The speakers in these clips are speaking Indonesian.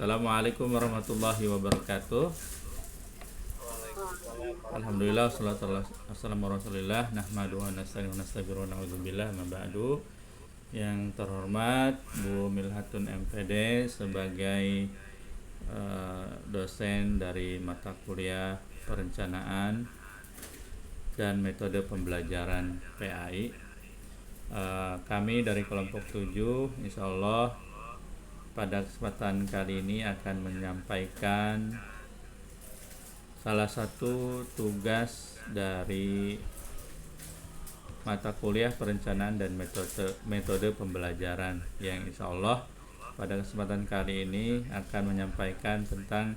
Assalamualaikum warahmatullahi wabarakatuh. Alhamdulillah, wassalamu ala rasulillah, nahmadu wa nasta'inu wa nastaghfiru wa na'udzubillah ma ba'du. Yang terhormat Bu Milhatun MPD sebagai dosen dari mata kuliah perencanaan dan metode pembelajaran PAI. Kami dari kelompok 7 insya Allah pada kesempatan kali ini akan menyampaikan salah satu tugas dari mata kuliah perencanaan dan metode pembelajaran yang insya Allah pada kesempatan kali ini akan menyampaikan tentang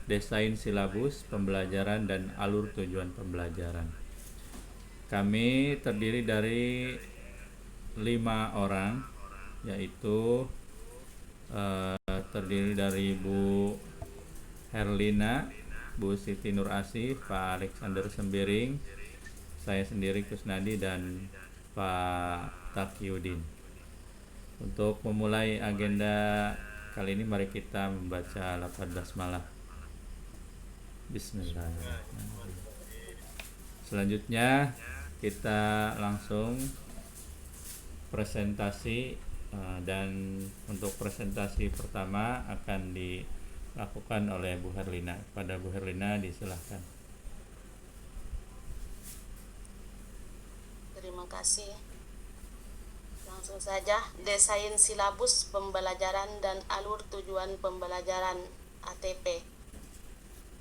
desain silabus pembelajaran dan alur tujuan pembelajaran. Kami terdiri dari 5 orang, yaitu terdiri dari Bu Herlina, Bu Siti Nur Asih, Pak Alexander Sembiring, saya sendiri Kusnadi, dan Pak Taqiyuddin. Untuk memulai agenda kali ini, mari kita membaca lafaz basmalah. Bismillahirrahmanirrahim. Selanjutnya kita langsung presentasi, dan untuk presentasi pertama akan dilakukan oleh Bu Herlina. Kepada Bu Herlina disilahkan. Terima kasih. Langsung saja, desain silabus pembelajaran dan alur tujuan pembelajaran ATP.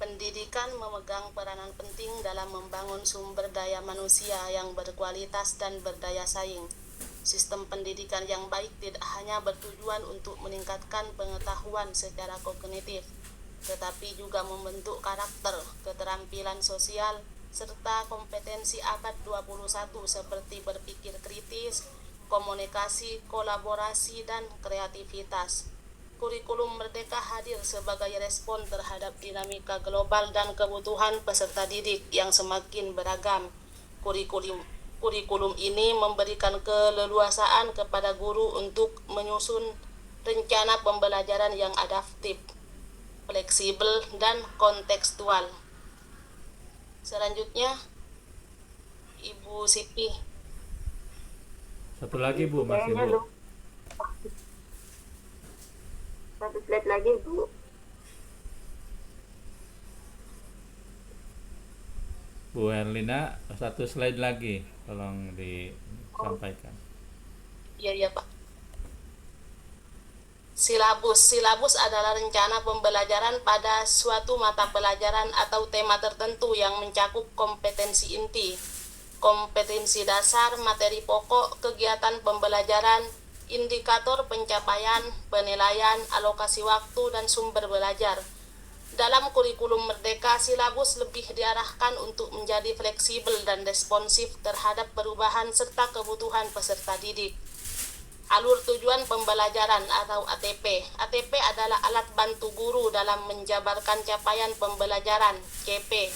Pendidikan memegang peranan penting dalam membangun sumber daya manusia yang berkualitas dan berdaya saing. Sistem pendidikan yang baik tidak hanya bertujuan untuk meningkatkan pengetahuan secara kognitif, tetapi juga membentuk karakter, keterampilan sosial, serta kompetensi abad 21 seperti berpikir kritis, komunikasi, kolaborasi, dan kreativitas. Kurikulum Merdeka hadir sebagai respon terhadap dinamika global dan kebutuhan peserta didik yang semakin beragam. Kurikulum ini memberikan keleluasaan kepada guru untuk menyusun rencana pembelajaran yang adaptif, fleksibel, dan kontekstual. Selanjutnya, Ibu Siti. Satu lagi Bu, masih Bu. Satu slide lagi Bu. Bu Herlina, satu slide lagi, tolong disampaikan. Iya Pak. Silabus adalah rencana pembelajaran pada suatu mata pelajaran atau tema tertentu yang mencakup kompetensi inti, kompetensi dasar, materi pokok, kegiatan pembelajaran, indikator pencapaian, penilaian, alokasi waktu, dan sumber belajar. Dalam kurikulum Merdeka, silabus lebih diarahkan untuk menjadi fleksibel dan responsif terhadap perubahan serta kebutuhan peserta didik. Alur tujuan pembelajaran atau ATP. ATP adalah alat bantu guru dalam menjabarkan capaian pembelajaran, CP,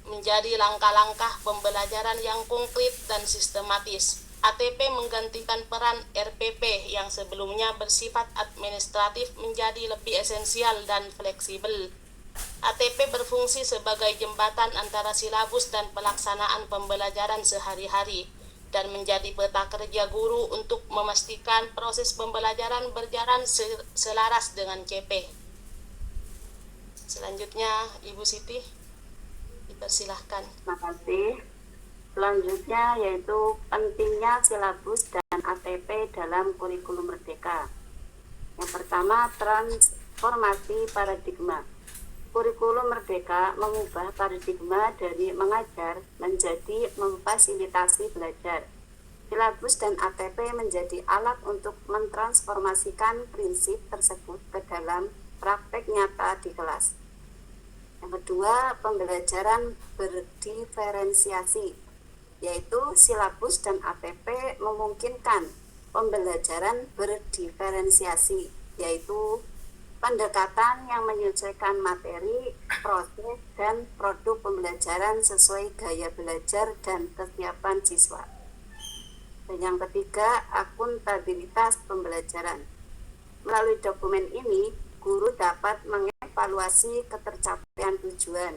menjadi langkah-langkah pembelajaran yang konkret dan sistematis. ATP menggantikan peran RPP yang sebelumnya bersifat administratif menjadi lebih esensial dan fleksibel. ATP berfungsi sebagai jembatan antara silabus dan pelaksanaan pembelajaran sehari-hari, dan menjadi peta kerja guru untuk memastikan proses pembelajaran berjalan selaras dengan CP. Selanjutnya, Ibu Siti, dipersilahkan. Terima kasih. Selanjutnya yaitu pentingnya silabus dan ATP dalam kurikulum Merdeka. Yang pertama, transformasi paradigma. Kurikulum Merdeka mengubah paradigma dari mengajar menjadi memfasilitasi belajar. Silabus dan ATP menjadi alat untuk mentransformasikan prinsip tersebut ke dalam praktek nyata di kelas. Yang kedua, pembelajaran berdiferensiasi, yaitu silabus dan ATP memungkinkan pembelajaran berdiferensiasi, yaitu pendekatan yang menyesuaikan materi, proses, dan produk pembelajaran sesuai gaya belajar dan kesiapan siswa. Dan yang ketiga, akuntabilitas pembelajaran. Melalui dokumen ini, guru dapat mengevaluasi ketercapaian tujuan,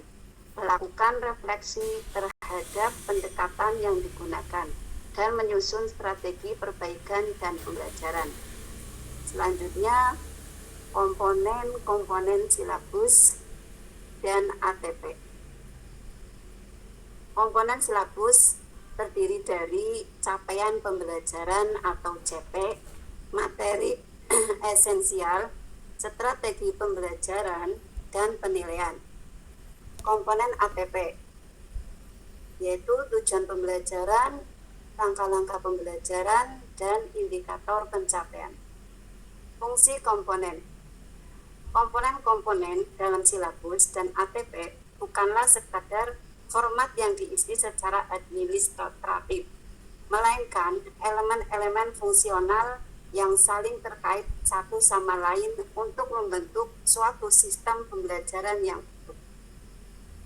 melakukan refleksi terhadap pendekatan yang digunakan, dan menyusun strategi perbaikan dan pembelajaran. Selanjutnya, komponen silabus dan ATP. Komponen silabus terdiri dari capaian pembelajaran atau CP, materi esensial, strategi pembelajaran, dan penilaian. Komponen ATP yaitu tujuan pembelajaran, langkah-langkah pembelajaran, dan indikator pencapaian. Fungsi komponen. Komponen-komponen dalam silabus dan ATP bukanlah sekadar format yang diisi secara administratif, melainkan elemen-elemen fungsional yang saling terkait satu sama lain untuk membentuk suatu sistem pembelajaran yang utuh.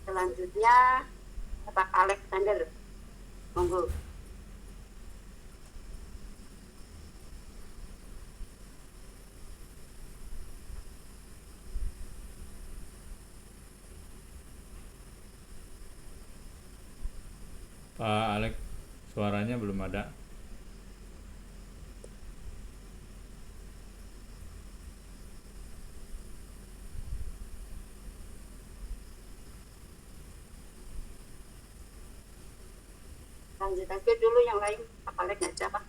Selanjutnya, Pak Alexander, monggo. Pak Alex, suaranya belum ada. Lanjut aja dulu yang lain, Pak Alex aja Pak.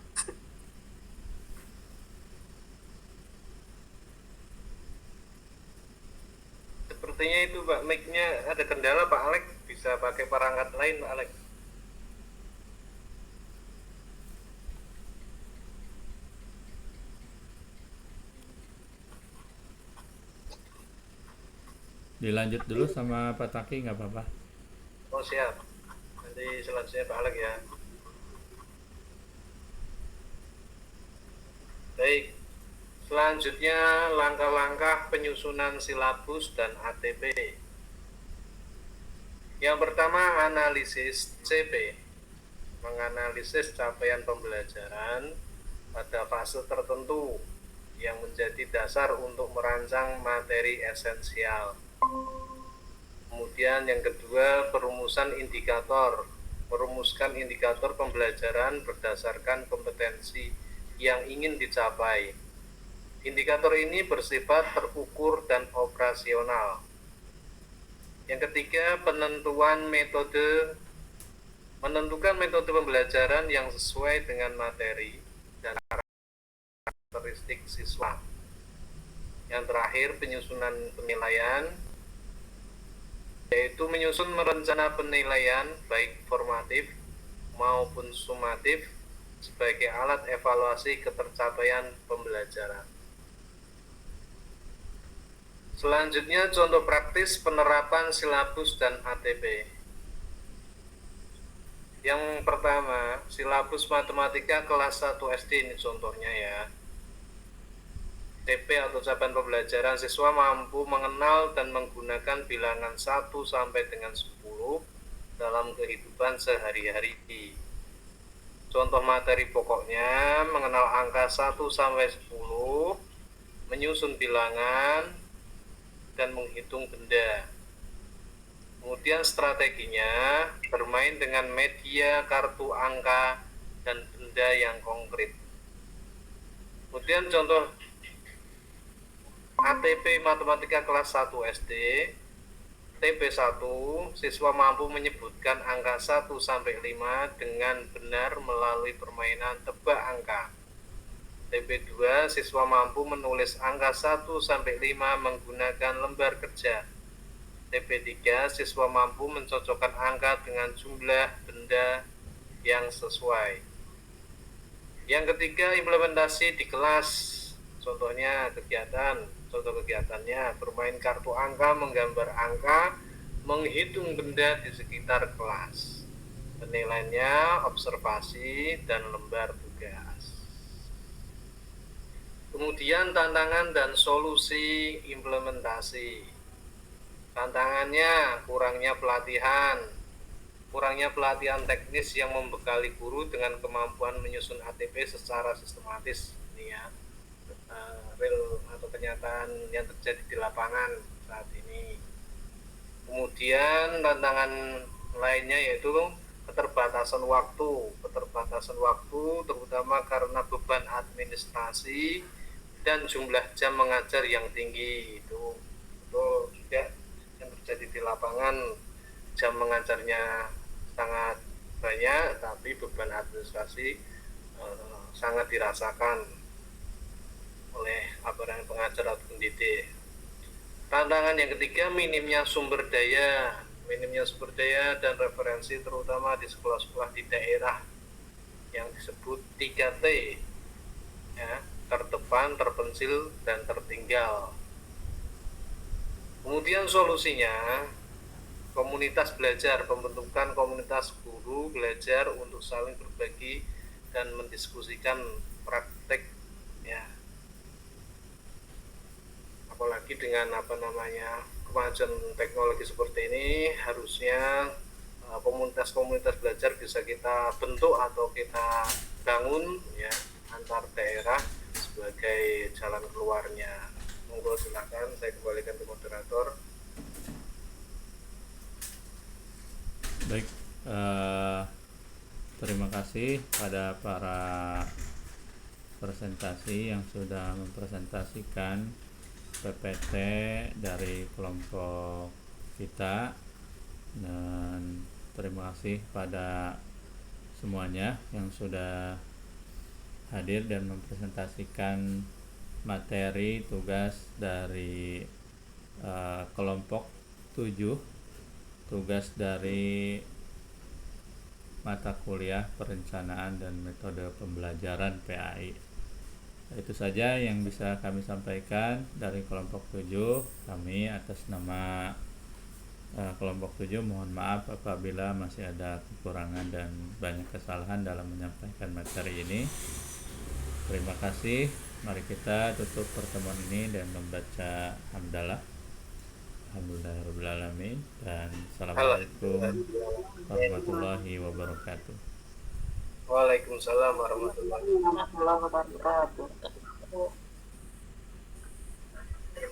Sepertinya itu Pak, mic-nya ada kendala Pak Alex, bisa pakai perangkat lain Pak Alex. Dilanjut dulu sama Pak Taki, nggak apa-apa. Oh siap, nanti selanjutnya Pak Alex ya. Baik, selanjutnya langkah-langkah penyusunan silabus dan ATP. Yang pertama, analisis CP, menganalisis capaian pembelajaran pada fase tertentu yang menjadi dasar untuk merancang materi esensial. Kemudian yang kedua, merumuskan indikator pembelajaran berdasarkan kompetensi yang ingin dicapai. Indikator ini bersifat terukur dan operasional. Yang ketiga, menentukan metode pembelajaran yang sesuai dengan materi dan karakteristik siswa. Yang terakhir, penyusunan penilaian, yaitu menyusun rencana penilaian baik formatif maupun sumatif sebagai alat evaluasi ketercapaian pembelajaran. Selanjutnya, contoh praktis penerapan silabus dan ATP. Yang pertama, silabus matematika kelas 1 SD, ini contohnya ya. TP atau capaian pembelajaran siswa mampu mengenal dan menggunakan bilangan 1 sampai dengan 10 dalam kehidupan sehari-hari. Contoh materi pokoknya mengenal angka 1 sampai 10, menyusun bilangan, dan menghitung benda. Kemudian strateginya bermain dengan media, kartu angka, dan benda yang konkret. Kemudian contoh ATP matematika kelas 1 SD, TP1, siswa mampu menyebutkan angka 1 sampai 5 dengan benar melalui permainan tebak angka. TP2, siswa mampu menulis angka 1 sampai 5 menggunakan lembar kerja. TP3, siswa mampu mencocokkan angka dengan jumlah benda yang sesuai. Yang ketiga, implementasi di kelas. Contoh kegiatannya bermain kartu angka, menggambar angka, menghitung benda di sekitar kelas. Penilaiannya observasi dan lembar tugas. Kemudian tantangan dan solusi implementasi. Tantangannya kurangnya pelatihan teknis yang membekali guru dengan kemampuan menyusun ATP secara sistematis. Ini ya, real atau kenyataan yang terjadi di lapangan saat ini. Kemudian tantangan lainnya yaitu keterbatasan waktu terutama karena beban administrasi dan jumlah jam mengajar yang tinggi. Itu juga yang terjadi di lapangan, jam mengajarnya sangat banyak tapi beban administrasi sangat dirasakan oleh pengajar atau pendidik. Tantangan yang ketiga, minimnya sumber daya dan referensi terutama di sekolah-sekolah di daerah yang disebut 3T, ya, terdepan, terpencil, dan tertinggal. Kemudian solusinya, komunitas belajar, pembentukan komunitas guru belajar untuk saling berbagi dan mendiskusikan praktek, ya. Apalagi dengan kemajuan teknologi seperti ini, harusnya komunitas-komunitas belajar bisa kita bentuk atau kita bangun, ya, antar daerah sebagai jalan keluarnya. Monggo silakan, saya kembalikan ke moderator. Baik, terima kasih pada para presentasi yang sudah mempresentasikan PPT dari kelompok kita, dan terima kasih pada semuanya yang sudah hadir dan mempresentasikan materi tugas dari kelompok 7, tugas dari mata kuliah perencanaan dan metode pembelajaran PAI. Itu saja yang bisa kami sampaikan dari kelompok 7. Kami atas nama kelompok 7 mohon maaf apabila masih ada kekurangan dan banyak kesalahan dalam menyampaikan materi ini. Terima kasih. Mari kita tutup pertemuan ini dan membaca hamdalah. Alhamdulillahirrahmanirrahim, dan assalamualaikum warahmatullahi wabarakatuh. Waalaikumsalam warahmatullahi Warahmatullahi wabarakatuh.